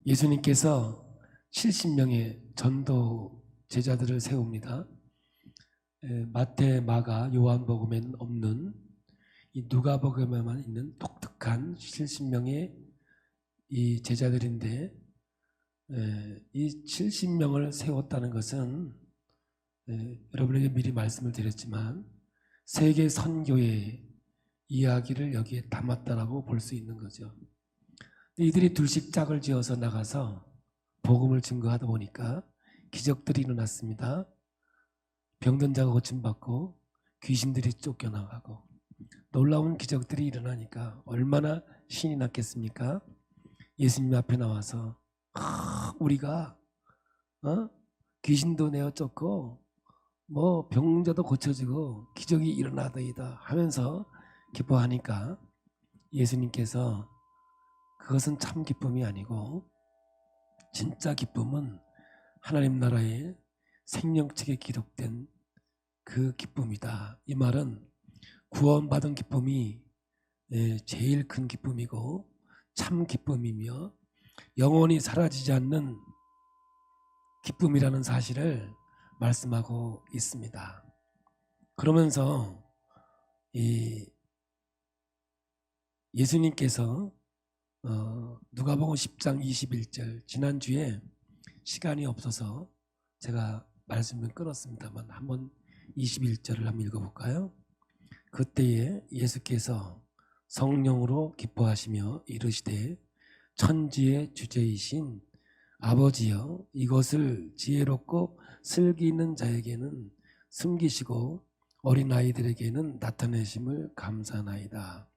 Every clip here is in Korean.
예수님께서 70명의 전도 제자들을 세웁니다. 마태, 마가, 요한복음에는 없는 이 누가복음에만 있는 독특한 70명의 이 제자들인데, 이 70명을 세웠다는 것은 여러분에게 미리 말씀을 드렸지만 세계 선교의 이야기를 여기에 담았다라고 볼 수 있는 거죠. 이들이 둘씩 짝을 지어서 나가서 복음을 증거하다 보니까 기적들이 일어났습니다. 병든 자가 고침받고 귀신들이 쫓겨나가고 놀라운 기적들이 일어나니까 얼마나 신이 났겠습니까? 예수님 앞에 나와서 우리가 귀신도 내어 쫓고 병자도 고쳐지고 기적이 일어나더이다 하면서 기뻐하니까 예수님께서 그것은 참 기쁨이 아니고 진짜 기쁨은 하나님 나라의 생명책에 기록된 그 기쁨이다. 이 말은 구원받은 기쁨이 제일 큰 기쁨이고 참 기쁨이며 영원히 사라지지 않는 기쁨이라는 사실을 말씀하고 있습니다. 그러면서 예수님께서 누가복음 10장 21절, 지난주에 시간이 없어서 제가 말씀을 끊었습니다만 한번 21절을 한번 읽어볼까요? 그때에 예수께서 성령으로 기뻐하시며 이르시되 천지의 주제이신 아버지여, 이것을 지혜롭고 슬기 있는 자에게는 숨기시고 어린아이들에게는 나타내심을 감사나이다.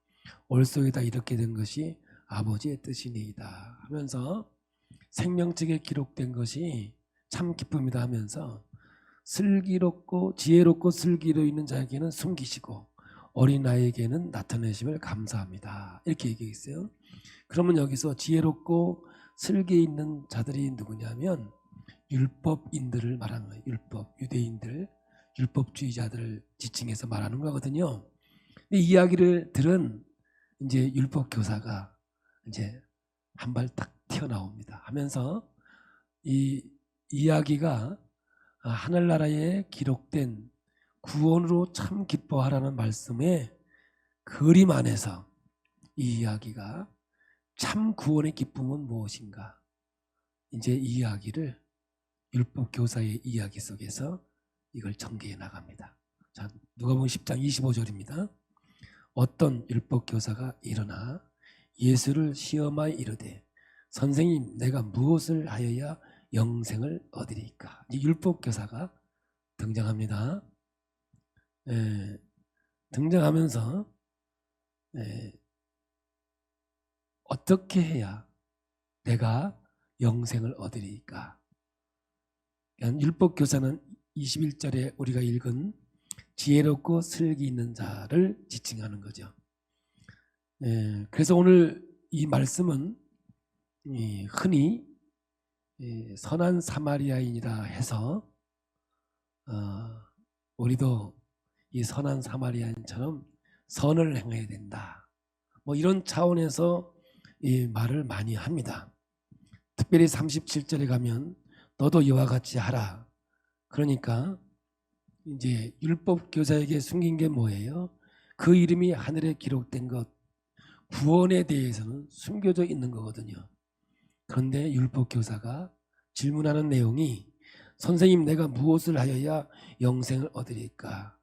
올소이다 이렇게 된 것이 아버지의 뜻이니이다 하면서 생명책에 기록된 것이 참 기쁨이다 하면서 슬기롭고 지혜롭고 슬기로 있는 자에게는 숨기시고 어린아이에게는 나타내심을 감사합니다. 이렇게 얘기했어요. 그러면 여기서 지혜롭고 슬기 있는 자들이 누구냐면 율법인들을 말하는 거예요. 유대인들, 율법주의자들을 지칭해서 말하는 거거든요. 이 이야기를 들은 이제 율법 교사가 이제 한 발 딱 튀어나옵니다. 하면서 이 이야기가 하늘나라에 기록된 구원으로 참 기뻐하라는 말씀의 그림 안에서 이 이야기가 참 구원의 기쁨은 무엇인가, 이제 이 이야기를 율법 교사의 이야기 속에서 이걸 전개해 나갑니다. 자, 누가복음 10장 25절입니다. 어떤 율법 교사가 일어나 예수를 시험하여 이르되 선생님, 내가 무엇을 하여야 영생을 얻으리까? 율법 교사가 등장합니다. 등장하면서 어떻게 해야 내가 영생을 얻으리까? 율법 교사는 21절에 우리가 읽은 지혜롭고 슬기 있는 자를 지칭하는 거죠. 그래서 오늘 이 말씀은 흔히 선한 사마리아인이라 해서 우리도 이 선한 사마리아인처럼 선을 행해야 된다, 이런 차원에서 이 말을 많이 합니다. 특별히 37절에 가면 너도 이와 같이 하라. 그러니까 이제 율법 교사에게 숨긴 게 뭐예요? 그 이름이 하늘에 기록된 것, 구원에 대해서는 숨겨져 있는 거거든요. 그런데 율법 교사가 질문하는 내용이 선생님, 내가 무엇을 하여야 영생을 얻으리까?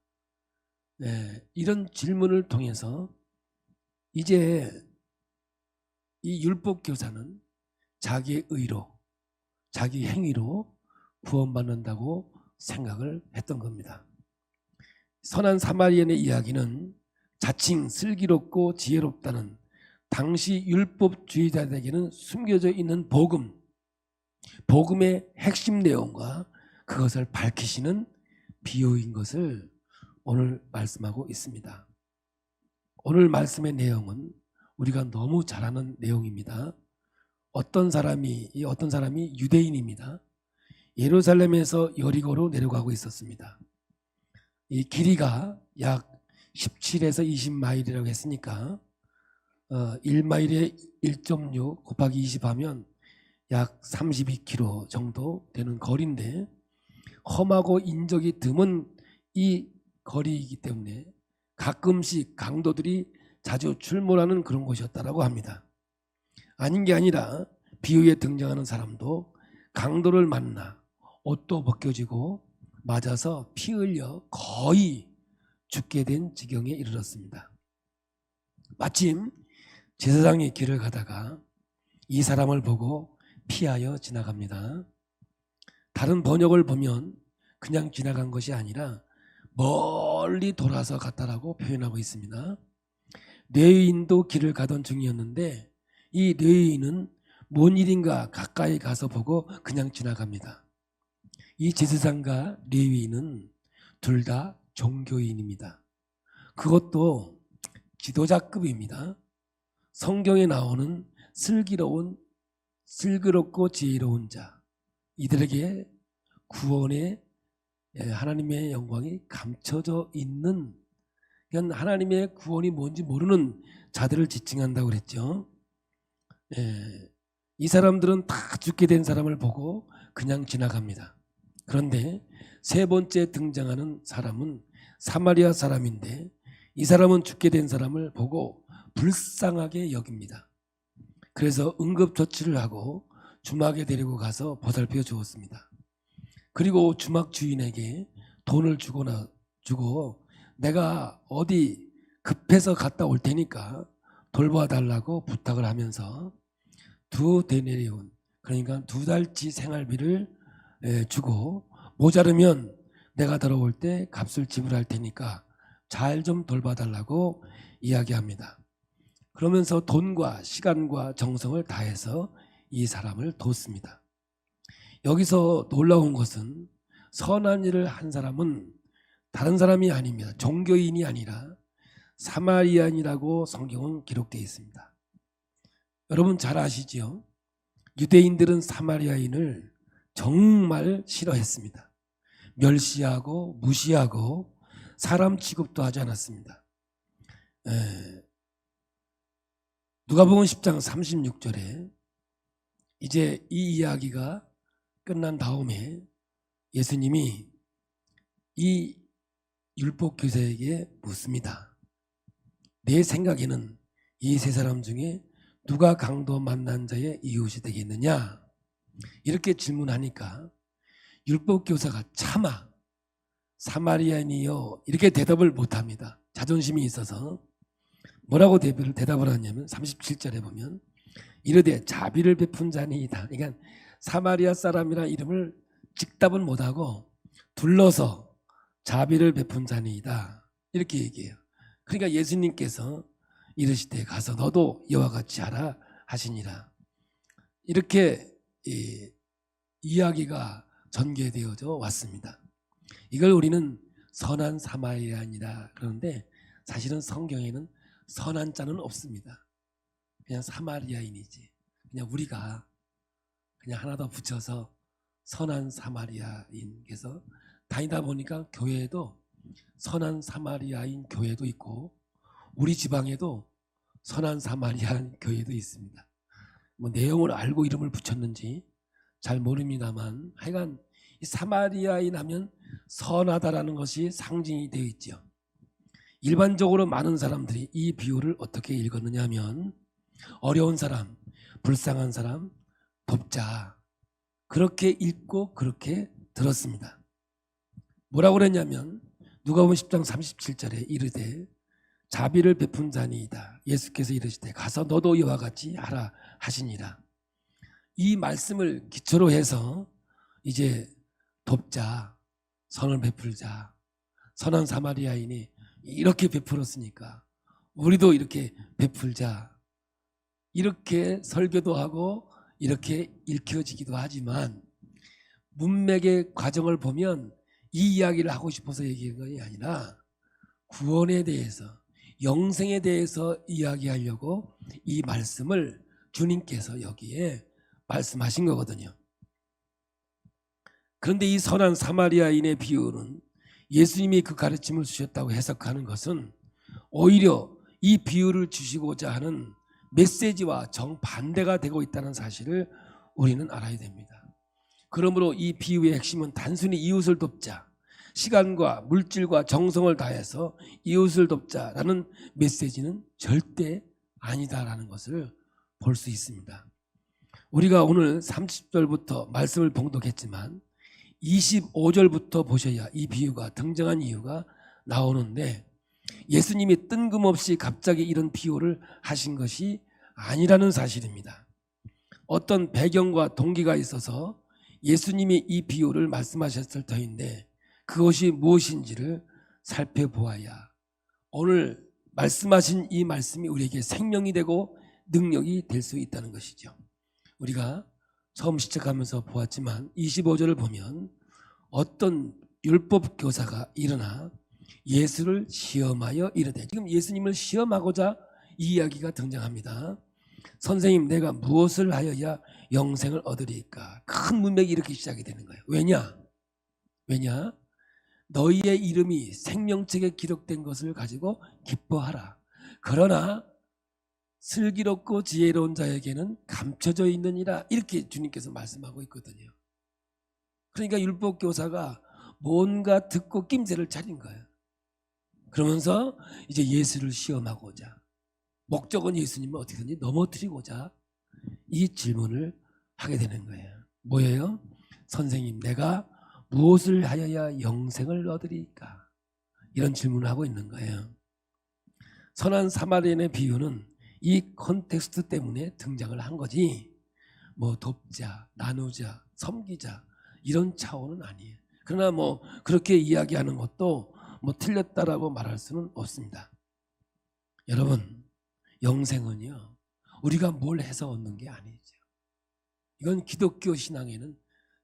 이런 질문을 통해서 이제 이 율법 교사는 자기의 의로, 자기 행위로 구원받는다고 생각을 했던 겁니다. 선한 사마리아인의 이야기는 자칭 슬기롭고 지혜롭다는 당시 율법주의자들에게는 숨겨져 있는 복음의 핵심 내용과 그것을 밝히시는 비유인 것을 오늘 말씀하고 있습니다. 오늘 말씀의 내용은 우리가 너무 잘 아는 내용입니다. 어떤 사람이 유대인입니다. 예루살렘에서 여리고로 내려가고 있었습니다. 이 길이가 약 17에서 20마일이라고 했으니까 1마일에 1.6 곱하기 20 하면 약 32km 정도 되는 거리인데 험하고 인적이 드문 이 거리이기 때문에 가끔씩 강도들이 자주 출몰하는 그런 곳이었다고 합니다. 아닌 게 아니라 비유에 등장하는 사람도 강도를 만나 옷도 벗겨지고 맞아서 피 흘려 거의 죽게 된 지경에 이르렀습니다. 마침 제사장의 길을 가다가 이 사람을 보고 피하여 지나갑니다. 다른 번역을 보면 그냥 지나간 것이 아니라 멀리 돌아서 갔다라고 표현하고 있습니다. 뇌인도 길을 가던 중이었는데 이 뇌인은 뭔 일인가 가까이 가서 보고 그냥 지나갑니다. 이 제사장과 레위인은 둘 다 종교인입니다. 그것도 지도자급입니다. 성경에 나오는 슬기롭고 지혜로운 자, 이들에게 구원의 하나님의 영광이 감춰져 있는, 그냥 하나님의 구원이 뭔지 모르는 자들을 지칭한다고 그랬죠. 이 사람들은 다 죽게 된 사람을 보고 그냥 지나갑니다. 그런데 세 번째 등장하는 사람은 사마리아 사람인데 이 사람은 죽게 된 사람을 보고 불쌍하게 여깁니다. 그래서 응급처치를 하고 주막에 데리고 가서 보살펴 주었습니다. 그리고 주막 주인에게 돈을 주고 내가 어디 급해서 갔다 올 테니까 돌봐달라고 부탁을 하면서 2데나리온, 그러니까 2달치 생활비를 주고 모자르면 내가 들어올 때 값을 지불할 테니까 잘 좀 돌봐달라고 이야기합니다. 그러면서 돈과 시간과 정성을 다해서 이 사람을 돕습니다. 여기서 놀라운 것은 선한 일을 한 사람은 다른 사람이 아닙니다. 종교인이 아니라 사마리안이라고 성경은 기록되어 있습니다. 여러분 잘 아시죠? 유대인들은 사마리아인을 정말 싫어했습니다. 멸시하고 무시하고 사람 취급도 하지 않았습니다. 누가복음 10장 36절에 이제 이 이야기가 끝난 다음에 예수님이 이 율법 교사에게 묻습니다. 내 생각에는 이 세 사람 중에 누가 강도 만난 자의 이웃이 되겠느냐? 이렇게 질문하니까 율법 교사가 차마 사마리아인이요 이렇게 대답을 못합니다. 자존심이 있어서. 뭐라고 대답을 하냐면 37절에 보면 이르되 자비를 베푼 자니이다. 그러니까 사마리아 사람이라는 이름을 직답은 못하고 둘러서 자비를 베푼 자니이다 이렇게 얘기해요. 그러니까 예수님께서 이르시되 가서 너도 이와 같이 하라 하시니라. 이렇게 이야기가 전개되어져 왔습니다. 이걸 우리는 선한 사마리아인이라 그러는데 사실은 성경에는 선한 자는 없습니다. 그냥 사마리아인이지. 그냥 우리가 그냥 하나 더 붙여서 선한 사마리아인. 그래서 다니다 보니까 교회에도 선한 사마리아인 교회도 있고 우리 지방에도 선한 사마리아인 교회도 있습니다. 뭐 내용을 알고 이름을 붙였는지 잘 모릅니다만 하여간 이 사마리아인 하면 선하다라는 것이 상징이 되어 있죠. 일반적으로 많은 사람들이 이 비유를 어떻게 읽었느냐 하면 어려운 사람, 불쌍한 사람, 돕자 그렇게 읽고 그렇게 들었습니다. 뭐라고 그랬냐면 누가복음 10장 37절에 이르되 자비를 베푼 자니이다. 예수께서 이르시되 가서 너도 이와 같이 하라 하시니라. 이 말씀을 기초로 해서 이제 돕자, 선을 베풀자, 선한 사마리아인이 이렇게 베풀었으니까 우리도 이렇게 베풀자 이렇게 설교도 하고 이렇게 읽혀지기도 하지만 문맥의 과정을 보면 이 이야기를 하고 싶어서 얘기한 것이 아니라 구원에 대해서 영생에 대해서 이야기하려고 이 말씀을 주님께서 여기에 말씀하신 거거든요. 그런데 이 선한 사마리아인의 비유는 예수님이 그 가르침을 주셨다고 해석하는 것은 오히려 이 비유를 주시고자 하는 메시지와 정반대가 되고 있다는 사실을 우리는 알아야 됩니다. 그러므로 이 비유의 핵심은 단순히 이웃을 돕자, 시간과 물질과 정성을 다해서 이웃을 돕자라는 메시지는 절대 아니다라는 것을 볼 수 있습니다. 우리가 오늘 30절부터 말씀을 봉독했지만 25절부터 보셔야 이 비유가 등장한 이유가 나오는데, 예수님이 뜬금없이 갑자기 이런 비유를 하신 것이 아니라는 사실입니다. 어떤 배경과 동기가 있어서 예수님이 이 비유를 말씀하셨을 터인데 그것이 무엇인지를 살펴보아야 오늘 말씀하신 이 말씀이 우리에게 생명이 되고 능력이 될 수 있다는 것이죠. 우리가 처음 시작하면서 보았지만 25절을 보면 어떤 율법 교사가 일어나 예수를 시험하여 이르되, 지금 예수님을 시험하고자 이 이야기가 등장합니다. 선생님, 내가 무엇을 하여야 영생을 얻으리까? 큰 문맥이 이렇게 시작이 되는 거예요. 왜냐? 너희의 이름이 생명책에 기록된 것을 가지고 기뻐하라. 그러나 슬기롭고 지혜로운 자에게는 감춰져 있느니라. 이렇게 주님께서 말씀하고 있거든요. 그러니까 율법 교사가 뭔가 듣고 낌새를 차린 거예요. 그러면서 이제 예수를 시험하고자, 목적은 예수님을 어떻게든지 넘어뜨리고자 이 질문을 하게 되는 거예요. 뭐예요? 선생님, 내가 무엇을 하여야 영생을 얻으리까? 이런 질문을 하고 있는 거예요. 선한 사마리아인의 비유는 이 컨텍스트 때문에 등장을 한 거지, 뭐 돕자, 나누자, 섬기자 이런 차원은 아니에요. 그러나 뭐 그렇게 이야기하는 것도 뭐 틀렸다라고 말할 수는 없습니다. 여러분, 영생은요 우리가 뭘 해서 얻는 게 아니죠. 이건 기독교 신앙에는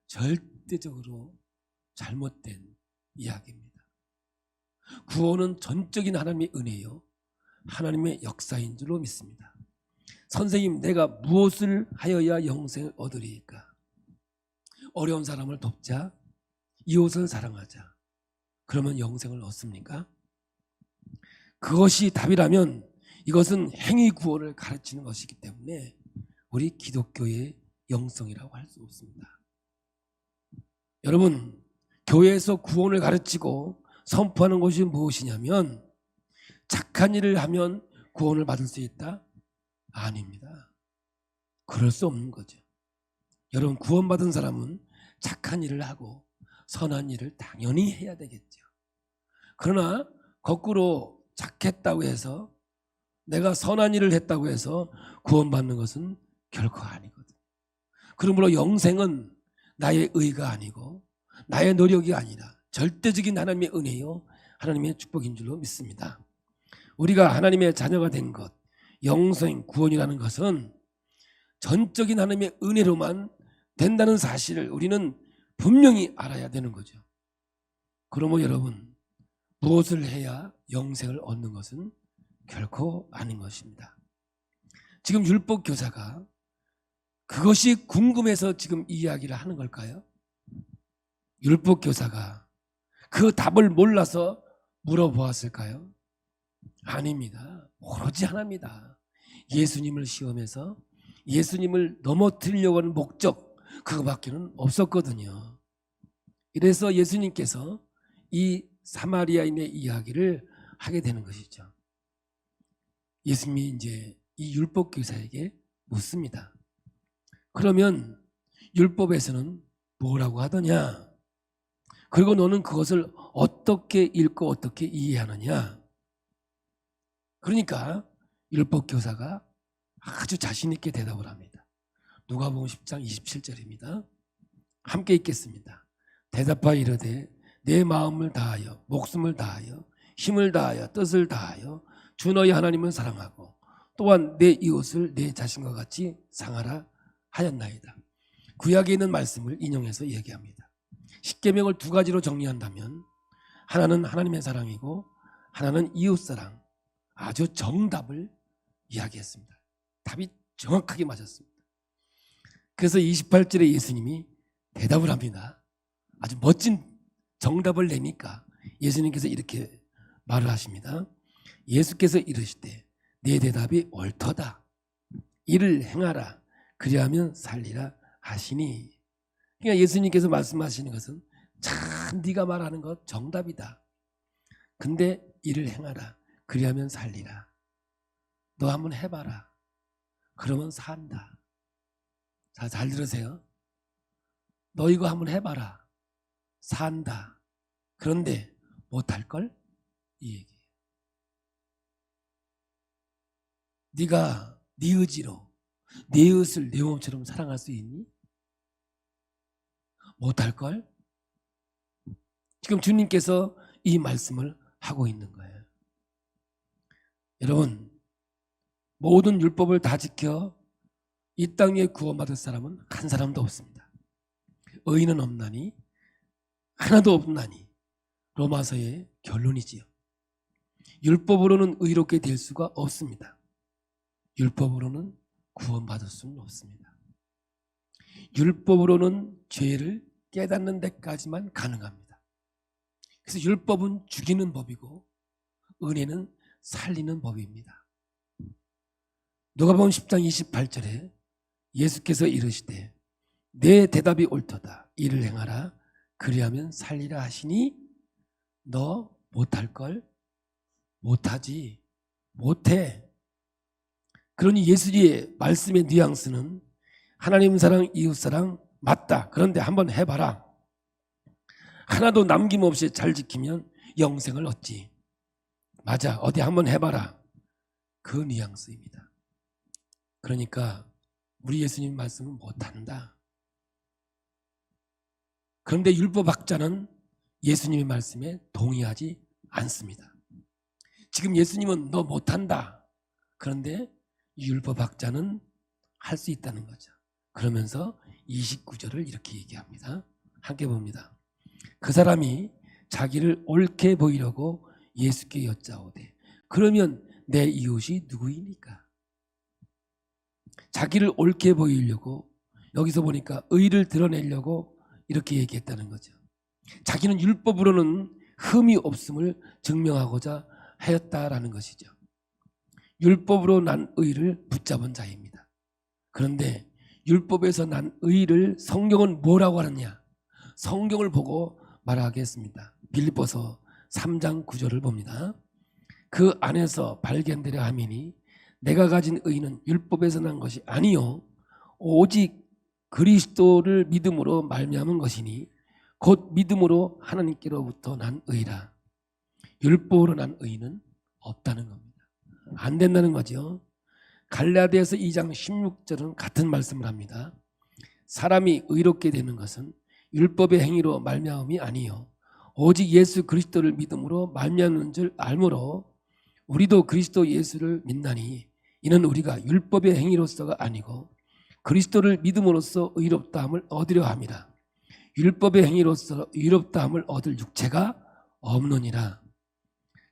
절대적으로 잘못된 이야기입니다. 구원은 전적인 하나님의 은혜요, 하나님의 역사인 줄로 믿습니다. 선생님, 내가 무엇을 하여야 영생을 얻으리까? 어려운 사람을 돕자, 이웃을 사랑하자. 그러면 영생을 얻습니까? 그것이 답이라면 이것은 행위 구원을 가르치는 것이기 때문에 우리 기독교의 영성이라고 할 수 없습니다. 여러분, 교회에서 구원을 가르치고 선포하는 것이 무엇이냐면 착한 일을 하면 구원을 받을 수 있다? 아닙니다. 그럴 수 없는 거죠. 여러분, 구원받은 사람은 착한 일을 하고 선한 일을 당연히 해야 되겠죠. 그러나 거꾸로 착했다고 해서, 내가 선한 일을 했다고 해서 구원받는 것은 결코 아니거든요. 그러므로 영생은 나의 의가 아니고 나의 노력이 아니라 절대적인 하나님의 은혜요, 하나님의 축복인 줄로 믿습니다. 우리가 하나님의 자녀가 된 것, 영생, 구원이라는 것은 전적인 하나님의 은혜로만 된다는 사실을 우리는 분명히 알아야 되는 거죠. 그러므로 여러분, 무엇을 해야 영생을 얻는 것은 결코 아닌 것입니다. 지금 율법 교사가 그것이 궁금해서 지금 이 이야기를 하는 걸까요? 율법 교사가 그 답을 몰라서 물어보았을까요? 아닙니다. 오로지 하나입니다. 예수님을 시험해서 예수님을 넘어뜨리려고 하는 목적, 그거밖에는 없었거든요. 이래서 예수님께서 이 사마리아인의 이야기를 하게 되는 것이죠. 예수님이 이제 이 율법 교사에게 묻습니다. 그러면 율법에서는 뭐라고 하더냐? 그리고 너는 그것을 어떻게 읽고 어떻게 이해하느냐? 그러니까 율법 교사가 아주 자신 있게 대답을 합니다. 누가복음 10장 27절입니다. 함께 읽겠습니다. 대답하여 이르되 내 마음을 다하여 목숨을 다하여 힘을 다하여 뜻을 다하여 주 너희 하나님을 사랑하고 또한 내 이웃을 내 자신과 같이 사랑하라 하였나이다. 구약에 있는 말씀을 인용해서 얘기합니다. 십계명을 두 가지로 정리한다면 하나는 하나님의 사랑이고 하나는 이웃사랑, 아주 정답을 이야기했습니다. 답이 정확하게 맞았습니다. 그래서 28절에 예수님이 대답을 합니다. 아주 멋진 정답을 내니까 예수님께서 이렇게 말을 하십니다. 예수께서 이르시되 내 대답이 옳도다. 이를 행하라. 그리하면 살리라 하시니. 그러니까 예수님께서 말씀하시는 것은 참 네가 말하는 것 정답이다. 근데 이를 행하라. 그리하면 살리라. 너 한번 해봐라. 그러면 산다. 자, 잘 들으세요. 너 이거 한번 해봐라. 산다. 그런데 못할걸? 이 얘기예요. 네가 네 의지로 네 이웃을 내 몸처럼 사랑할 수 있니? 못할걸? 지금 주님께서 이 말씀을 하고 있는 거예요. 여러분, 모든 율법을 다 지켜 이 땅에 구원받을 사람은 한 사람도 없습니다. 의인은 없나니 하나도 없나니 로마서의 결론이지요. 율법으로는 의롭게 될 수가 없습니다. 율법으로는 구원받을 수는 없습니다. 율법으로는 죄를 깨닫는 데까지만 가능합니다. 그래서 율법은 죽이는 법이고 은혜는 살리는 법입니다. 누가복음 10장 28절에 예수께서 이르시되 내 대답이 옳도다. 이를 행하라. 그리하면 살리라 하시니 너 못할걸? 못하지. 못해. 그러니 예수의 말씀의 뉘앙스는 하나님 사랑, 이웃 사랑 맞다. 그런데 한번 해봐라. 하나도 남김없이 잘 지키면 영생을 얻지. 맞아. 어디 한번 해봐라. 그 뉘앙스입니다. 그러니까 우리 예수님 말씀은 못한다. 그런데 율법학자는 예수님의 말씀에 동의하지 않습니다. 지금 예수님은 너 못한다. 그런데 율법학자는 할 수 있다는 거죠. 그러면서 29절을 이렇게 얘기합니다. 함께 봅니다. 그 사람이 자기를 옳게 보이려고 예수께 여짜오되 그러면 내 이웃이 누구입니까? 자기를 옳게 보이려고, 여기서 보니까 의를 드러내려고 이렇게 얘기했다는 거죠. 자기는 율법으로는 흠이 없음을 증명하고자 하였다라는 것이죠. 율법으로 난 의를 붙잡은 자입니다. 그런데 율법에서 난 의를 성경은 뭐라고 하느냐? 성경을 보고 말하겠습니다. 빌립보서 3장 9절을 봅니다. 그 안에서 발견되려 함이니 내가 가진 의는 율법에서 난 것이 아니요 오직 그리스도를 믿음으로 말미암은 것이니 곧 믿음으로 하나님께로부터 난 의라. 율법으로 난 의는 없다는 겁니다. 안 된다는 거죠. 갈라디아서 2장 16절은 같은 말씀을 합니다. 사람이 의롭게 되는 것은 율법의 행위로 말미암음이 아니요 오직 예수 그리스도를 믿음으로 말미암는 줄 알므로 우리도 그리스도 예수를 믿나니 이는 우리가 율법의 행위로서가 아니고 그리스도를 믿음으로써 의롭다함을 얻으려 함이라. 율법의 행위로서 의롭다함을 얻을 육체가 없느니라.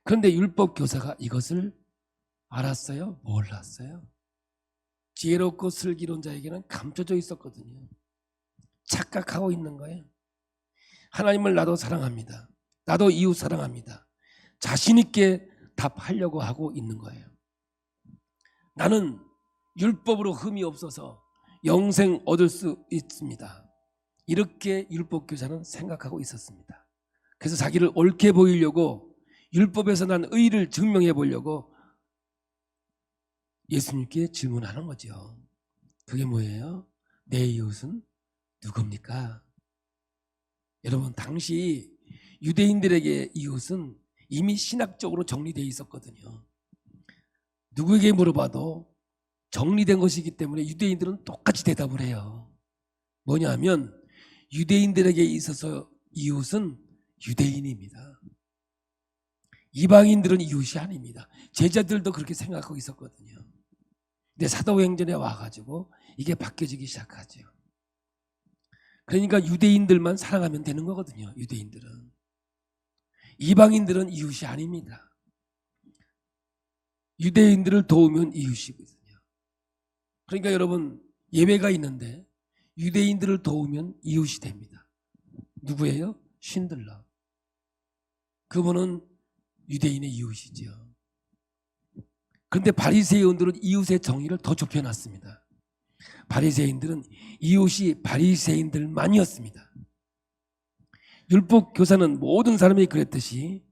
그런데 율법 교사가 이것을 알았어요? 몰랐어요? 지혜롭고 슬기로운 자에게는 감춰져 있었거든요. 착각하고 있는 거예요. 하나님을 나도 사랑합니다. 나도 이웃 사랑합니다. 자신 있게 답하려고 하고 있는 거예요. 나는 율법으로 흠이 없어서 영생 얻을 수 있습니다. 이렇게 율법 교사는 생각하고 있었습니다. 그래서 자기를 옳게 보이려고 율법에서 난 의를 증명해 보려고 예수님께 질문하는 거죠. 그게 뭐예요? 내 이웃은 누굽니까? 여러분, 당시 유대인들에게 이웃은 이미 신학적으로 정리되어 있었거든요. 누구에게 물어봐도 정리된 것이기 때문에 유대인들은 똑같이 대답을 해요. 뭐냐면 유대인들에게 있어서 이웃은 유대인입니다. 이방인들은 이웃이 아닙니다. 제자들도 그렇게 생각하고 있었거든요. 근데 사도행전에 와가지고 이게 바뀌어지기 시작하죠. 그러니까 유대인들만 사랑하면 되는 거거든요. 유대인들은. 이방인들은 이웃이 아닙니다. 유대인들을 도우면 이웃이거든요. 그러니까 여러분, 예외가 있는데 유대인들을 도우면 이웃이 됩니다. 누구예요? 신들러. 그분은 유대인의 이웃이죠. 그런데 바리새인들은 이웃의 정의를 더 좁혀놨습니다. 바리새인들은 이웃이 바리새인들만이었습니다. 율법 교사는 모든 사람이 그랬듯이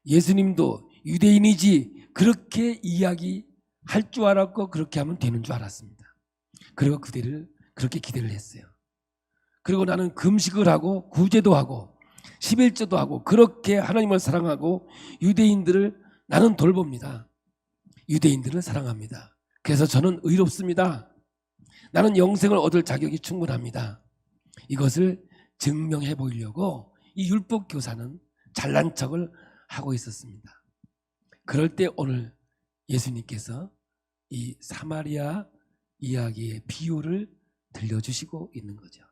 예수님도 유대인이지 그렇게 이야기할 줄 알았고 그렇게 하면 되는 줄 알았습니다. 그리고 그렇게 기대를 했어요. 그리고 나는 금식을 하고 구제도 하고 11조도 하고 그렇게 하나님을 사랑하고 유대인들을 나는 돌봅니다. 유대인들을 사랑합니다. 그래서 저는 의롭습니다. 나는 영생을 얻을 자격이 충분합니다. 이것을 증명해 보이려고 이 율법 교사는 잘난 척을 하고 있었습니다. 그럴 때 오늘 예수님께서 이 사마리아 이야기의 비유를 들려주시고 있는 거죠.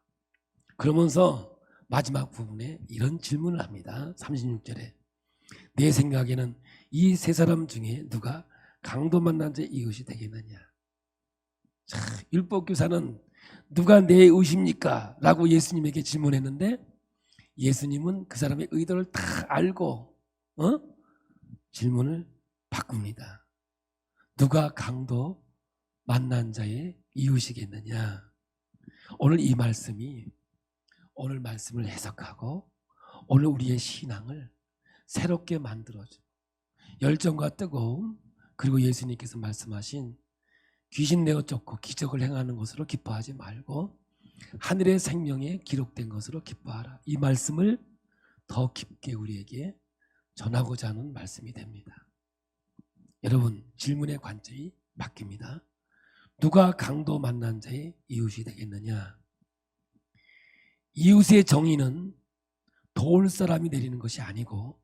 그러면서 마지막 부분에 이런 질문을 합니다. 36절에 내 생각에는 이 세 사람 중에 누가 강도 만난 자 이웃이 되겠느냐. 자, 율법교사는 누가 내 이웃입니까? 라고 예수님에게 질문했는데 예수님은 그 사람의 의도를 다 알고 질문을 바꿉니다. 누가 강도 만난 자의 이웃이겠느냐. 오늘 이 말씀이 오늘 말씀을 해석하고 오늘 우리의 신앙을 새롭게 만들어주고 열정과 뜨거움 그리고 예수님께서 말씀하신 귀신 내어 쫓고 기적을 행하는 것으로 기뻐하지 말고 하늘의 생명에 기록된 것으로 기뻐하라. 이 말씀을 더 깊게 우리에게 전하고자 하는 말씀이 됩니다. 여러분 질문의 관점이 바뀝니다. 누가 강도 만난 자의 이웃이 되겠느냐. 이웃의 정의는 도울 사람이 내리는 것이 아니고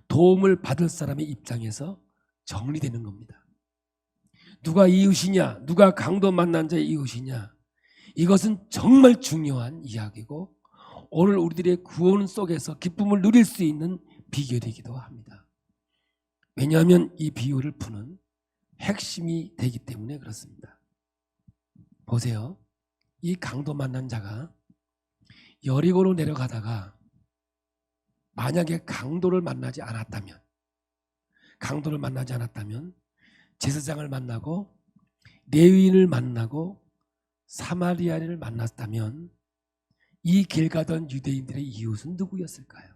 도움을 받을 사람의 입장에서 정리되는 겁니다. 누가 이웃이냐, 누가 강도 만난 자의 이웃이냐, 이것은 정말 중요한 이야기고 오늘 우리들의 구원 속에서 기쁨을 누릴 수 있는 비결이기도 합니다. 왜냐하면 이 비유를 푸는 핵심이 되기 때문에 그렇습니다. 보세요. 이 강도 만난 자가 여리고로 내려가다가 만약에 강도를 만나지 않았다면 제사장을 만나고 레위인을 만나고 사마리아인을 만났다면 이 길 가던 유대인들의 이웃은 누구였을까요?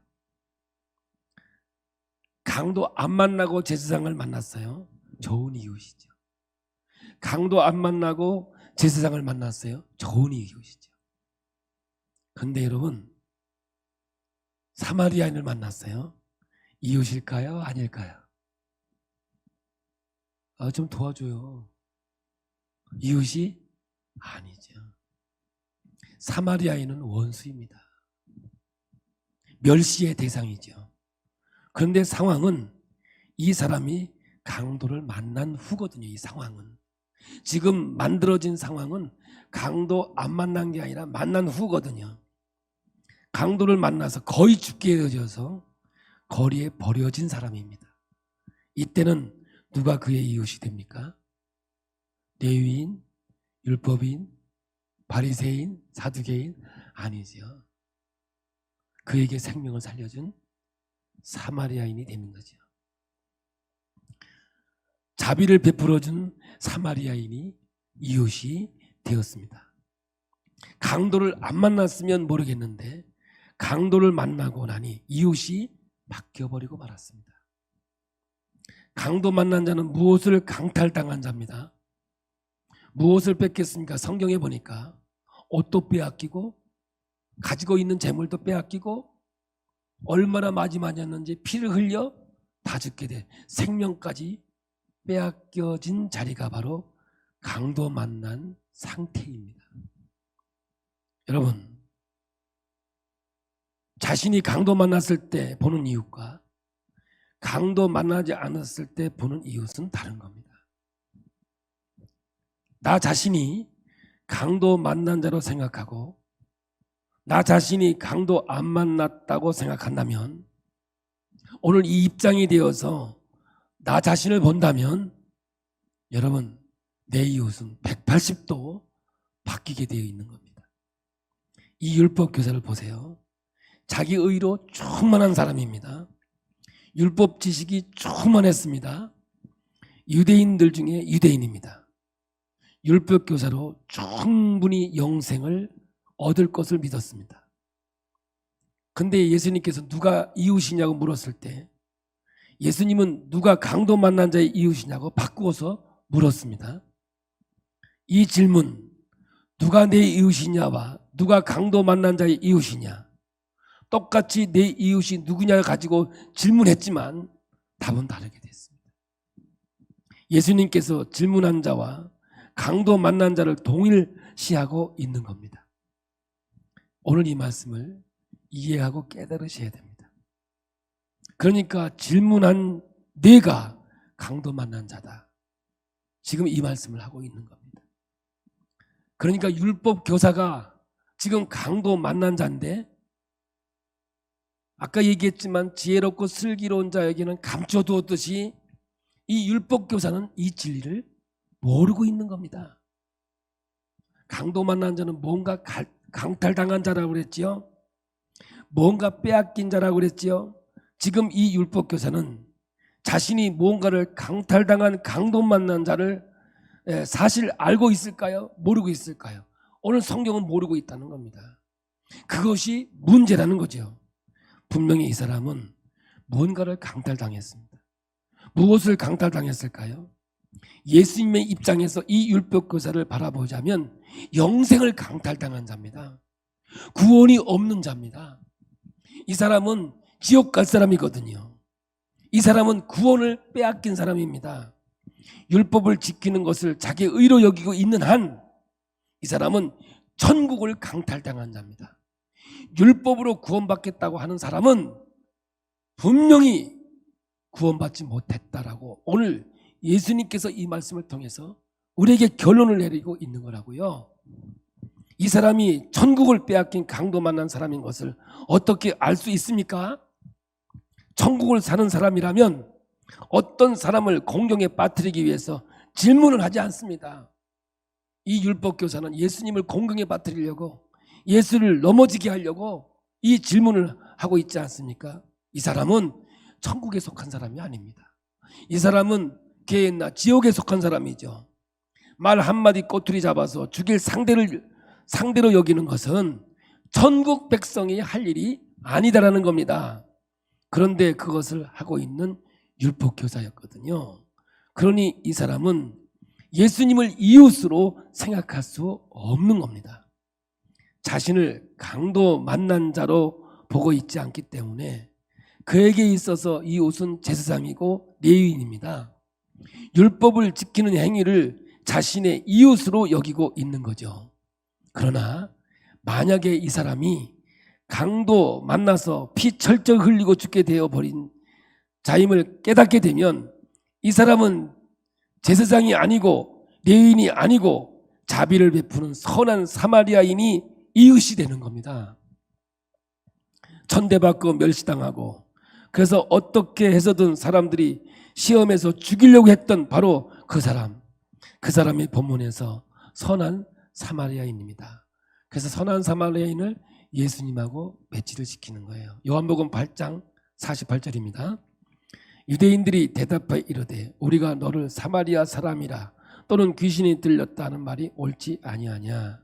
강도 안 만나고 제사장을 만났어요. 좋은 이웃이죠. 강도 안 만나고 제사장을 만났어요. 좋은 이웃이죠. 그런데 여러분 사마리아인을 만났어요. 이웃일까요? 아닐까요? 좀 도와줘요. 이웃이 아니죠. 사마리아인은 원수입니다. 멸시의 대상이죠. 그런데 상황은 이 사람이 강도를 만난 후거든요. 이 상황은 지금 만들어진 상황은 강도 안 만난 게 아니라 만난 후거든요. 강도를 만나서 거의 죽게 되어져서 거리에 버려진 사람입니다. 이때는 누가 그의 이웃이 됩니까? 레위인, 율법인, 바리새인, 사두개인 아니죠. 그에게 생명을 살려준 사마리아인이 되는 거죠. 자비를 베풀어준 사마리아인이 이웃이 되었습니다. 강도를 안 만났으면 모르겠는데 강도를 만나고 나니 이웃이 바뀌어버리고 말았습니다. 강도 만난 자는 무엇을 강탈당한 자입니다. 무엇을 뺏겼습니까? 성경에 보니까 옷도 빼앗기고 가지고 있는 재물도 빼앗기고 얼마나 마지막이었는지 피를 흘려 다 죽게 돼 생명까지 빼앗겨진 자리가 바로 강도 만난 상태입니다. 여러분 자신이 강도 만났을 때 보는 이웃과 강도 만나지 않았을 때 보는 이웃은 다른 겁니다. 나 자신이 강도 만난 자로 생각하고 나 자신이 강도 안 만났다고 생각한다면 오늘 이 입장이 되어서 나 자신을 본다면 여러분 내 이웃은 180도 바뀌게 되어 있는 겁니다. 이 율법 교사를 보세요. 자기 의로 충만한 사람입니다. 율법 지식이 충만했습니다. 유대인들 중에 유대인입니다. 율법 교사로 충분히 영생을 얻을 것을 믿었습니다. 근데 예수님께서 누가 이웃이냐고 물었을 때 예수님은 누가 강도 만난 자의 이웃이냐고 바꾸어서 물었습니다. 이 질문, 누가 내 이웃이냐와 누가 강도 만난 자의 이웃이냐, 똑같이 내 이웃이 누구냐 가지고 질문했지만 답은 다르게 됐습니다. 예수님께서 질문한 자와 강도 만난 자를 동일시하고 있는 겁니다. 오늘 이 말씀을 이해하고 깨달으셔야 됩니다. 그러니까 질문한 내가 강도 만난 자다. 지금 이 말씀을 하고 있는 겁니다. 그러니까 율법 교사가 지금 강도 만난 자인데, 아까 얘기했지만 지혜롭고 슬기로운 자에게는 감춰두었듯이 이 율법 교사는 이 진리를 모르고 있는 겁니다. 강도 만난 자는 뭔가 강탈당한 자라고 그랬지요. 뭔가 빼앗긴 자라고 그랬지요. 지금 이 율법 교사는 자신이 뭔가를 강탈당한 강도 만난 자를 사실 알고 있을까요? 모르고 있을까요? 오늘 성경은 모르고 있다는 겁니다. 그것이 문제라는 거죠. 분명히 이 사람은 무언가를 강탈당했습니다. 무엇을 강탈당했을까요? 예수님의 입장에서 이 율법 교사를 바라보자면 영생을 강탈당한 자입니다. 구원이 없는 자입니다. 이 사람은 지옥 갈 사람이거든요. 이 사람은 구원을 빼앗긴 사람입니다. 율법을 지키는 것을 자기의 의로 여기고 있는 한 이 사람은 천국을 강탈당한 자입니다. 율법으로 구원받겠다고 하는 사람은 분명히 구원받지 못했다라고 오늘 예수님께서 이 말씀을 통해서 우리에게 결론을 내리고 있는 거라고요. 이 사람이 천국을 빼앗긴 강도 만난 사람인 것을 어떻게 알 수 있습니까? 천국을 사는 사람이라면 어떤 사람을 공경에 빠뜨리기 위해서 질문을 하지 않습니다. 이 율법 교사는 예수님을 공경에 빠뜨리려고, 예수를 넘어지게 하려고 이 질문을 하고 있지 않습니까? 이 사람은 천국에 속한 사람이 아닙니다. 이 사람은 개나 지옥에 속한 사람이죠. 말 한마디 꼬투리 잡아서 죽일 상대로 여기는 것은 천국 백성이 할 일이 아니다라는 겁니다. 그런데 그것을 하고 있는 율법 교사였거든요. 그러니 이 사람은 예수님을 이웃으로 생각할 수 없는 겁니다. 자신을 강도 만난 자로 보고 있지 않기 때문에 그에게 있어서 이웃은 제사장이고 레위인입니다. 율법을 지키는 행위를 자신의 이웃으로 여기고 있는 거죠. 그러나 만약에 이 사람이 강도 만나서 피 철철 흘리고 죽게 되어버린 자임을 깨닫게 되면 이 사람은 제사장이 아니고 레위인이 아니고 자비를 베푸는 선한 사마리아인이 이웃이 되는 겁니다. 천대받고 멸시당하고, 그래서 어떻게 해서든 사람들이 시험에서 죽이려고 했던 바로 그 사람의 본문에서 선한 사마리아인입니다. 그래서 선한 사마리아인을 예수님하고 매치를 시키는 거예요. 요한복음 8장 48절입니다. 유대인들이 대답하여 이르되 우리가 너를 사마리아 사람이라 또는 귀신이 들렸다 하는 말이 옳지 아니하냐.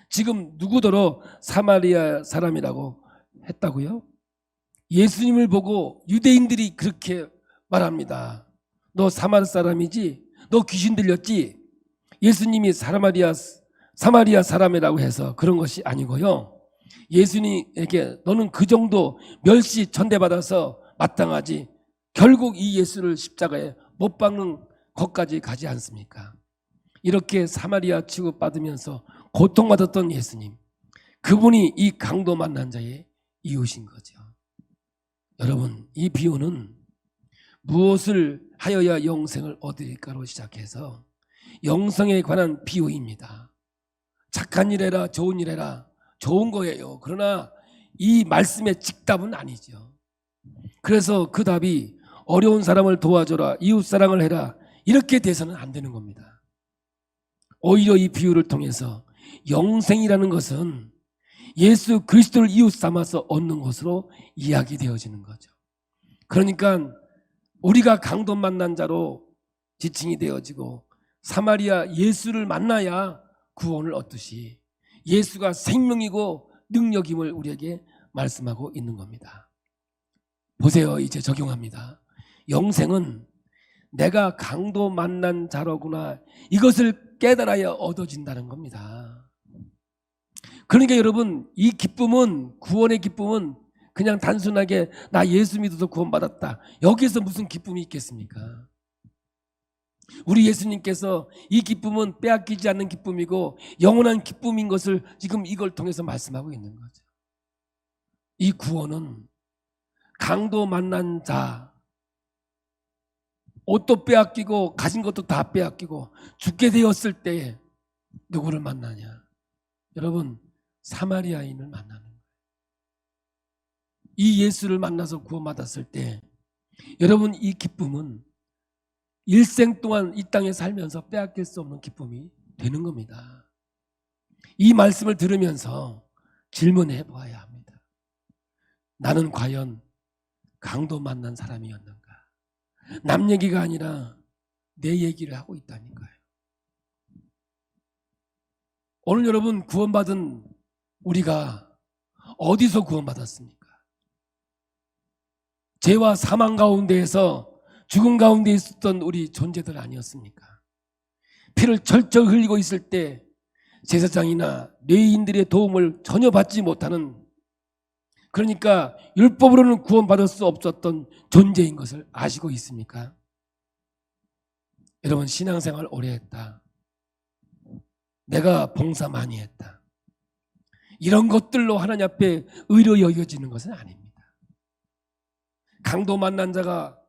지금 누구더러 사마리아 사람이라고 했다고요? 예수님을 보고 유대인들이 그렇게 말합니다. 너 사마리아 사람이지? 너 귀신 들렸지? 예수님이 사마리아 사람이라고 해서 그런 것이 아니고요. 예수님에게 너는 그 정도 멸시 전대받아서 마땅하지, 결국 이 예수를 십자가에 못 박는 것까지 가지 않습니까? 이렇게 사마리아 취급받으면서 고통받았던 예수님, 그분이 이 강도 만난 자의 이웃인 거죠. 여러분, 이 비유는 무엇을 하여야 영생을 얻을까로 시작해서 영생에 관한 비유입니다. 착한 일 해라, 좋은 일 해라, 좋은 거예요. 그러나 이 말씀의 직답은 아니죠. 그래서 그 답이 어려운 사람을 도와줘라, 이웃사랑을 해라, 이렇게 돼서는 안 되는 겁니다. 오히려 이 비유를 통해서 영생이라는 것은 예수 그리스도를 이웃 삼아서 얻는 것으로 이야기되어지는 거죠. 그러니까 우리가 강도 만난 자로 지칭이 되어지고 사마리아 예수를 만나야 구원을 얻듯이 예수가 생명이고 능력임을 우리에게 말씀하고 있는 겁니다. 보세요. 이제 적용합니다. 영생은 내가 강도 만난 자로구나, 이것을 깨달아야 얻어진다는 겁니다. 그러니까 여러분, 이 기쁨은, 구원의 기쁨은 그냥 단순하게 나 예수 믿어서 구원받았다, 여기서 무슨 기쁨이 있겠습니까? 우리 예수님께서 이 기쁨은 빼앗기지 않는 기쁨이고 영원한 기쁨인 것을 지금 이걸 통해서 말씀하고 있는 거죠. 이 구원은 강도 만난 자, 옷도 빼앗기고 가진 것도 다 빼앗기고 죽게 되었을 때 누구를 만나냐? 여러분, 사마리아인을 만나는 거예요. 이 예수를 만나서 구원받았을 때 여러분, 이 기쁨은 일생 동안 이 땅에 살면서 빼앗길 수 없는 기쁨이 되는 겁니다. 이 말씀을 들으면서 질문해 보아야 합니다. 나는 과연 강도 만난 사람이었는가? 남 얘기가 아니라 내 얘기를 하고 있다니까요. 오늘 여러분, 구원받은 우리가 어디서 구원받았습니까? 죄와 사망 가운데에서 죽음 가운데 있었던 우리 존재들 아니었습니까? 피를 철철 흘리고 있을 때 제사장이나 레위인들의 도움을 전혀 받지 못하는, 그러니까 율법으로는 구원받을 수 없었던 존재인 것을 아시고 있습니까? 여러분, 신앙생활 오래 했다, 내가 봉사 많이 했다, 이런 것들로 하나님 앞에 의로 여겨지는 것은 아닙니다. 강도 만난 자가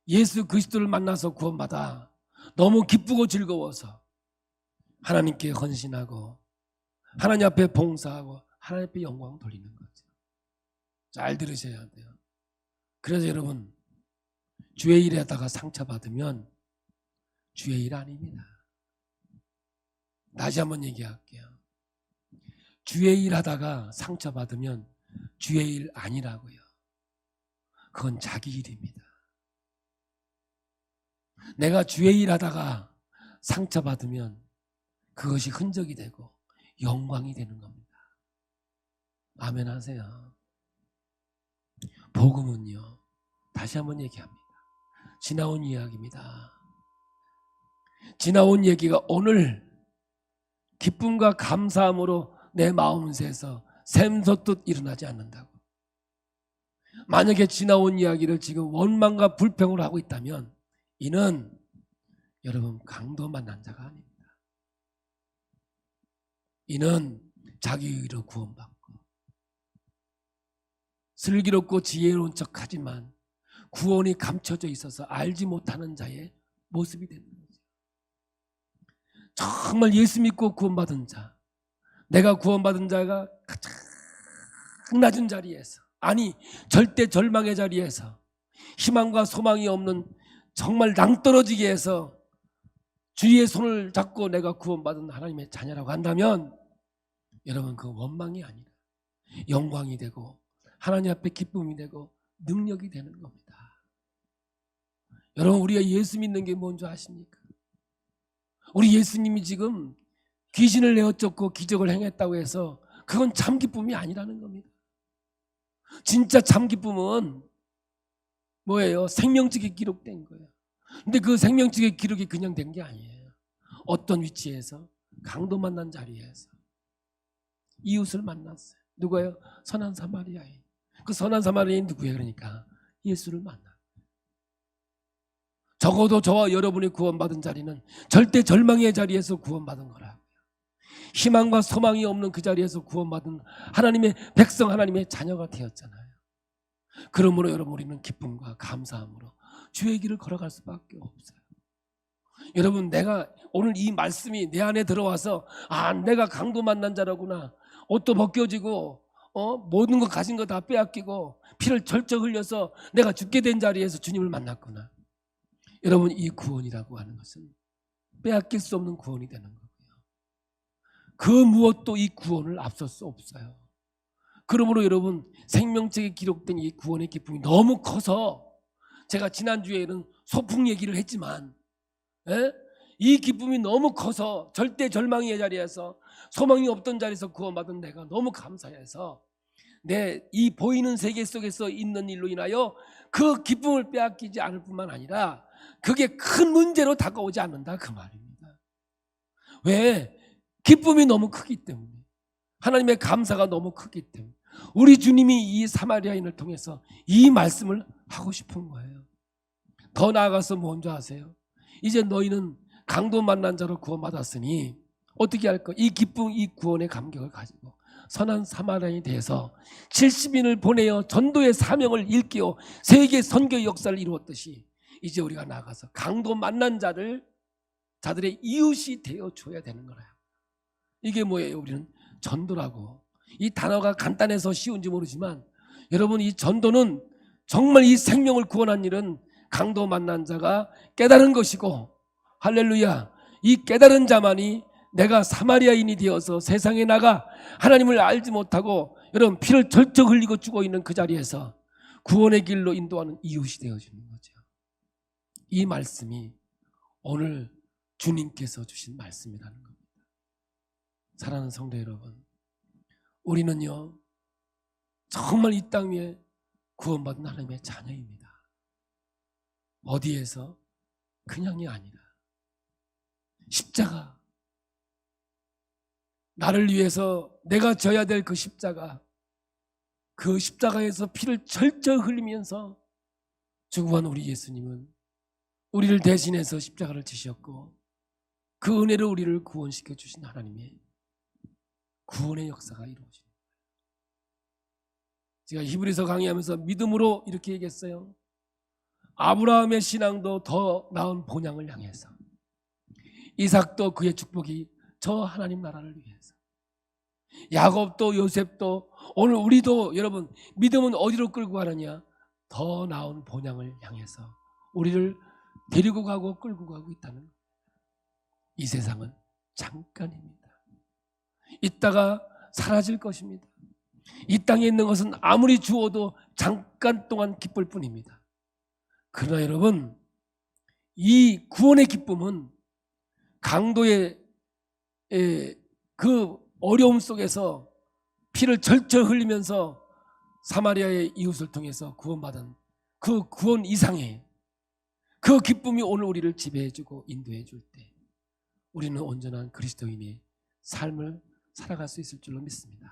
예수 그리스도를 만나서 구원받아 너무 기쁘고 즐거워서 하나님께 헌신하고 하나님 앞에 봉사하고 하나님 앞에 영광 돌리는 거죠. 잘 들으셔야 돼요. 그래서 여러분, 주의 일 하다가 상처받으면 주의 일 아닙니다. 다시 한번 얘기할게요. 주의 일 하다가 상처받으면 주의 일 아니라고요. 그건 자기 일입니다. 내가 주의 일 하다가 상처받으면 그것이 흔적이 되고 영광이 되는 겁니다. 아멘 하세요. 복음은요, 다시 한번 얘기합니다, 지나온 이야기입니다. 지나온 얘기가 오늘 기쁨과 감사함으로 내 마음새에서 샘솟듯 일어나지 않는다고. 만약에 지나온 이야기를 지금 원망과 불평을 하고 있다면 이는 여러분 강도 만난 자가 아닙니다. 이는 자기 의로 구원받고 슬기롭고 지혜로운 척하지만 구원이 감춰져 있어서 알지 못하는 자의 모습이 되는 거죠. 정말 예수 믿고 구원받은 자, 내가 구원받은 자가 가장 낮은 자리에서, 아니 절대 절망의 자리에서 희망과 소망이 없는 정말 낭떠러지게 해서 주의 손을 잡고 내가 구원받은 하나님의 자녀라고 한다면 여러분, 그 원망이 아니라 영광이 되고 하나님 앞에 기쁨이 되고 능력이 되는 겁니다. 여러분, 우리가 예수 믿는 게 뭔지 아십니까? 우리 예수님이 지금 귀신을 내어쫓고 기적을 행했다고 해서 그건 참 기쁨이 아니라는 겁니다. 진짜 참 기쁨은 뭐예요? 생명책에 기록된 거예요. 근데 그 생명책의 기록이 그냥 된 게 아니에요. 어떤 위치에서? 강도 만난 자리에서 이웃을 만났어요. 누구예요? 선한 사마리아인. 그 선한 사마리아인 누구예요? 그러니까 예수를 만나. 적어도 저와 여러분이 구원받은 자리는 절대 절망의 자리에서 구원받은 거라고요. 희망과 소망이 없는 그 자리에서 구원받은 하나님의 백성, 하나님의 자녀가 되었잖아요. 그러므로 여러분, 우리는 기쁨과 감사함으로 주의 길을 걸어갈 수밖에 없어요. 여러분, 내가 오늘 이 말씀이 내 안에 들어와서 내가 강도 만난 자라구나, 옷도 벗겨지고 모든 거 가진 거 다 빼앗기고 피를 절적 흘려서 내가 죽게 된 자리에서 주님을 만났구나. 여러분, 이 구원이라고 하는 것은 빼앗길 수 없는 구원이 되는 거고요. 그 무엇도 이 구원을 앞설 수 없어요. 그러므로 여러분, 생명책에 기록된 이 구원의 기쁨이 너무 커서 제가 지난주에는 소풍 얘기를 했지만 이 기쁨이 너무 커서 절대 절망의 자리에서 소망이 없던 자리에서 구원받은 내가 너무 감사해서 내 이 보이는 세계 속에서 있는 일로 인하여 그 기쁨을 빼앗기지 않을 뿐만 아니라 그게 큰 문제로 다가오지 않는다 그 말입니다. 왜? 기쁨이 너무 크기 때문에, 하나님의 감사가 너무 크기 때문에. 우리 주님이 이 사마리아인을 통해서 이 말씀을 하고 싶은 거예요. 더 나아가서 뭔지 아세요? 이제 너희는 강도 만난 자로 구원받았으니 어떻게 할까? 이 기쁨, 이 구원의 감격을 가지고 선한 사마리아인이 대해서 70인을 보내어 전도의 사명을 일깨워 세계 선교의 역사를 이루었듯이 이제 우리가 나가서 강도 만난 자들의 이웃이 되어줘야 되는 거예요. 이게 뭐예요? 우리는 전도라고. 이 단어가 간단해서 쉬운지 모르지만 여러분, 이 전도는 정말 이 생명을 구원한 일은 강도 만난 자가 깨달은 것이고, 할렐루야, 이 깨달은 자만이 내가 사마리아인이 되어서 세상에 나가 하나님을 알지 못하고 여러분 피를 절적 흘리고 죽어 있는 그 자리에서 구원의 길로 인도하는 이웃이 되어주는 거죠. 이 말씀이 오늘 주님께서 주신 말씀이라는 겁니다. 사랑하는 성도 여러분, 우리는요 정말 이 땅 위에 구원받은 하나님의 자녀입니다. 어디에서? 그냥이 아니라 십자가, 나를 위해서 내가 져야 될 그 십자가, 그 십자가에서 피를 절절 흘리면서 죽어간 우리 예수님은 우리를 대신해서 십자가를 지셨고 그 은혜로 우리를 구원시켜 주신 하나님의 구원의 역사가 이루어집니다. 제가 히브리서 강의하면서 믿음으로 이렇게 얘기했어요. 아브라함의 신앙도 더 나은 본향을 향해서, 이삭도 그의 축복이 저 하나님 나라를 위해서, 야곱도 요셉도, 오늘 우리도 여러분 믿음은 어디로 끌고 가느냐? 더 나은 본향을 향해서 우리를 데리고 가고 끌고 가고 있다는 거예요. 이 세상은 잠깐입니다. 이따가 사라질 것입니다. 이 땅에 있는 것은 아무리 주어도 잠깐 동안 기쁠 뿐입니다. 그러나 여러분, 이 구원의 기쁨은 강도의 그 어려움 속에서 피를 절절 흘리면서 사마리아의 이웃을 통해서 구원받은 그 구원 이상의 그 기쁨이 오늘 우리를 지배해주고 인도해줄 때 우리는 온전한 그리스도인의 삶을 살아갈 수 있을 줄로 믿습니다.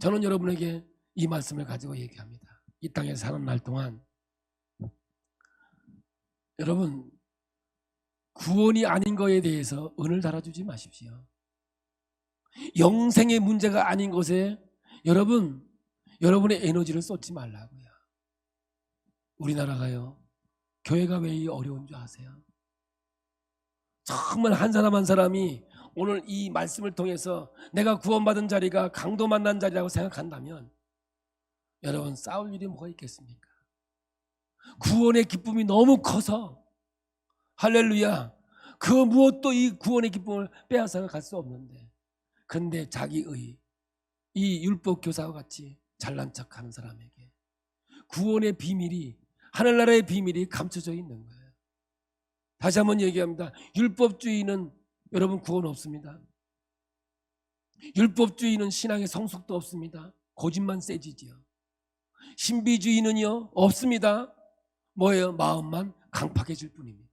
저는 여러분에게 이 말씀을 가지고 얘기합니다. 이 땅에 사는 날 동안 여러분, 구원이 아닌 거에 대해서 은을 달아주지 마십시오. 영생의 문제가 아닌 것에 여러분의 에너지를 쏟지 말라고요. 우리나라가요, 교회가 왜 이 어려운 줄 아세요? 정말 한 사람 한 사람이 오늘 이 말씀을 통해서 내가 구원받은 자리가 강도 만난 자리라고 생각한다면 여러분, 싸울 일이 뭐가 있겠습니까? 구원의 기쁨이 너무 커서, 할렐루야, 그 무엇도 이 구원의 기쁨을 빼앗아 갈 수 없는데, 그런데 자기의 이 율법 교사와 같이 잘난 척하는 사람에게 구원의 비밀이, 하늘나라의 비밀이 감춰져 있는 거예요. 다시 한번 얘기합니다. 율법주의는 여러분 구원 없습니다. 율법주의는 신앙의 성숙도 없습니다. 고집만 세지지요. 신비주의는요 없습니다. 뭐예요? 마음만 강팍해질 뿐입니다.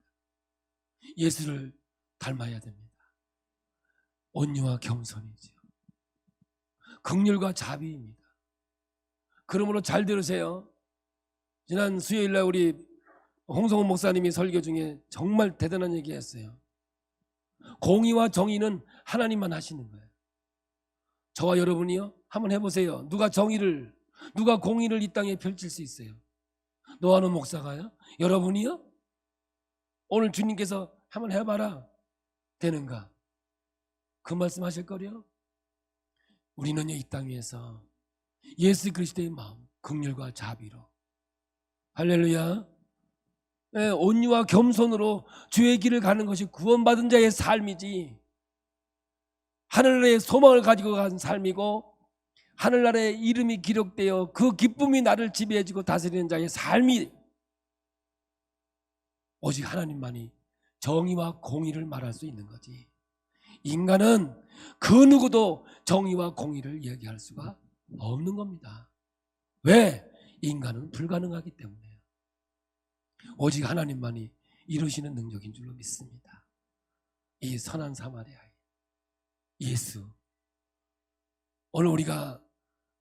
예수를 닮아야 됩니다. 온유와 겸손이지요. 긍휼과 자비입니다. 그러므로 잘 들으세요. 지난 수요일날 우리 홍성훈 목사님이 설교 중에 정말 대단한 얘기했어요. 공의와 정의는 하나님만 하시는 거예요. 저와 여러분이요, 한번 해보세요. 누가 공의를 이 땅에 펼칠 수 있어요? 노아는 목사가요? 여러분이요? 오늘 주님께서 한번 해봐라, 되는가? 그 말씀 하실 거요? 우리는요, 이 땅 위에서 예수 그리스도의 마음, 긍휼과 자비로, 할렐루야, 온유와 겸손으로 주의 길을 가는 것이 구원받은 자의 삶이지, 하늘나라의 소망을 가지고 간 삶이고 하늘나라의 이름이 기록되어 그 기쁨이 나를 지배해주고 다스리는 자의 삶이 오직 하나님만이 정의와 공의를 말할 수 있는 거지. 인간은 그 누구도 정의와 공의를 얘기할 수가 없는 겁니다. 왜? 인간은 불가능하기 때문에요. 오직 하나님만이 이루시는 능력인 줄로 믿습니다. 이 선한 사마리아 예수, 오늘 우리가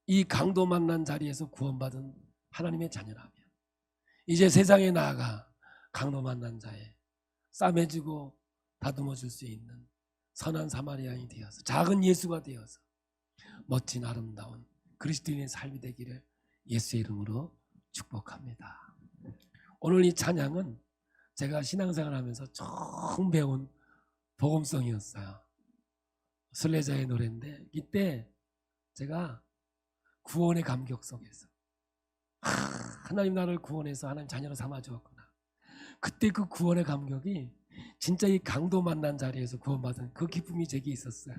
이 강도 만난 자리에서 구원받은 하나님의 자녀라면 이제 세상에 나아가 강도 만난 자에 싸매지고 다듬어 줄 수 있는 선한 사마리아인이 되어서, 작은 예수가 되어서 멋진 아름다운 그리스도인의 삶이 되기를 예수의 이름으로 축복합니다. 오늘 이 찬양은 제가 신앙생활하면서 처음 배운 복음성이었어요. 순례자의 노래인데, 이때 제가 구원의 감격 속에서 하나님 나를 구원해서 하나님 자녀로 삼아주었구나. 그때 그 구원의 감격이 진짜 이 강도 만난 자리에서 구원받은 그 기쁨이 제게 있었어요.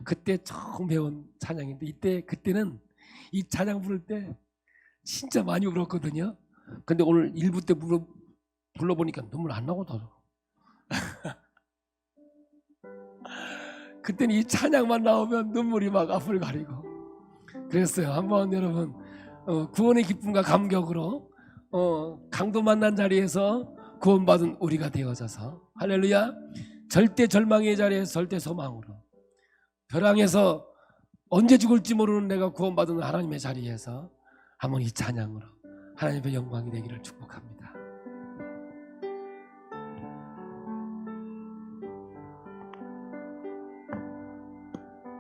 그때 처음 배운 찬양인데, 그때는 이 찬양 부를 때 진짜 많이 울었거든요. 근데 오늘 1부 때 불러보니까 눈물 안 나고더라고. 그때는 이 찬양만 나오면 눈물이 막 앞을 가리고 그랬어요. 한번 여러분 구원의 기쁨과 감격으로 강도 만난 자리에서 구원받은 우리가 되어져서, 할렐루야, 절대 절망의 자리에서 절대 소망으로, 벼랑에서 언제 죽을지 모르는 내가 구원받은 하나님의 자리에서 한번 이 찬양으로 하나님의 영광이 되기를 축복합니다.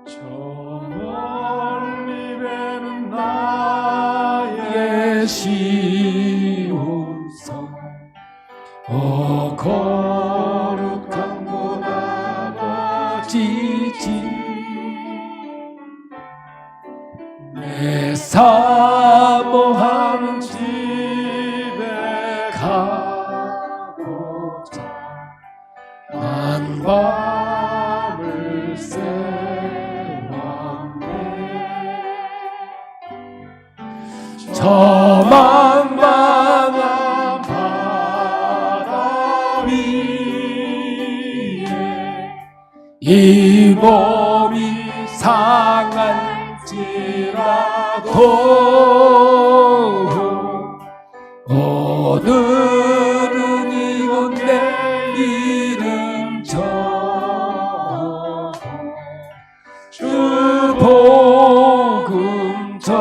저 멀리 배는 나의 시온성, 거룩한 곳 아버지 집, 내 사모하는 집에 가고자 난 밤을 새웠네. 저 망망한 바다 위에 이 몸이 상할지라도 오늘은 이곳 내일은 저 주 복음 전하리.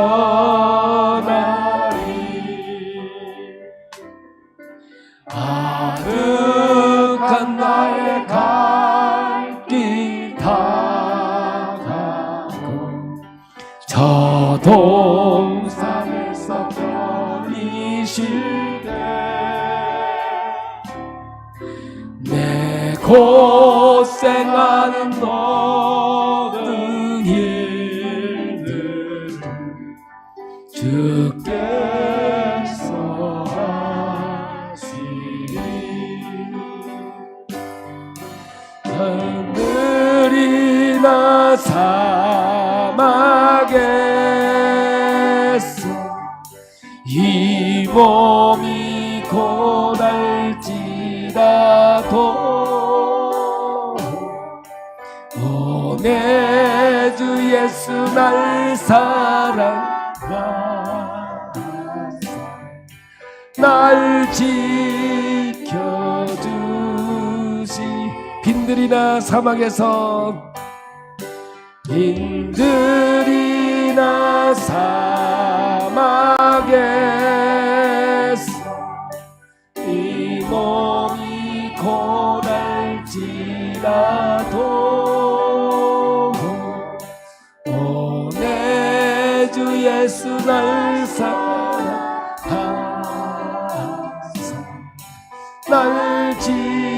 아득한 나의 갈 길 다가고 저 동산에서 편히쉴 때 내 고생하는 모든 일들을 주께서 하시리. 하늘이나 사막에서 이 몸이 고달지라도 오 내 주 예수 날 사랑하사 날 지켜주시. 빈들이나 사막에서 빈들이나 사막에서 이 몸이 고달지라도 오 내 주 예수 날 사랑하사 날 지켜주시.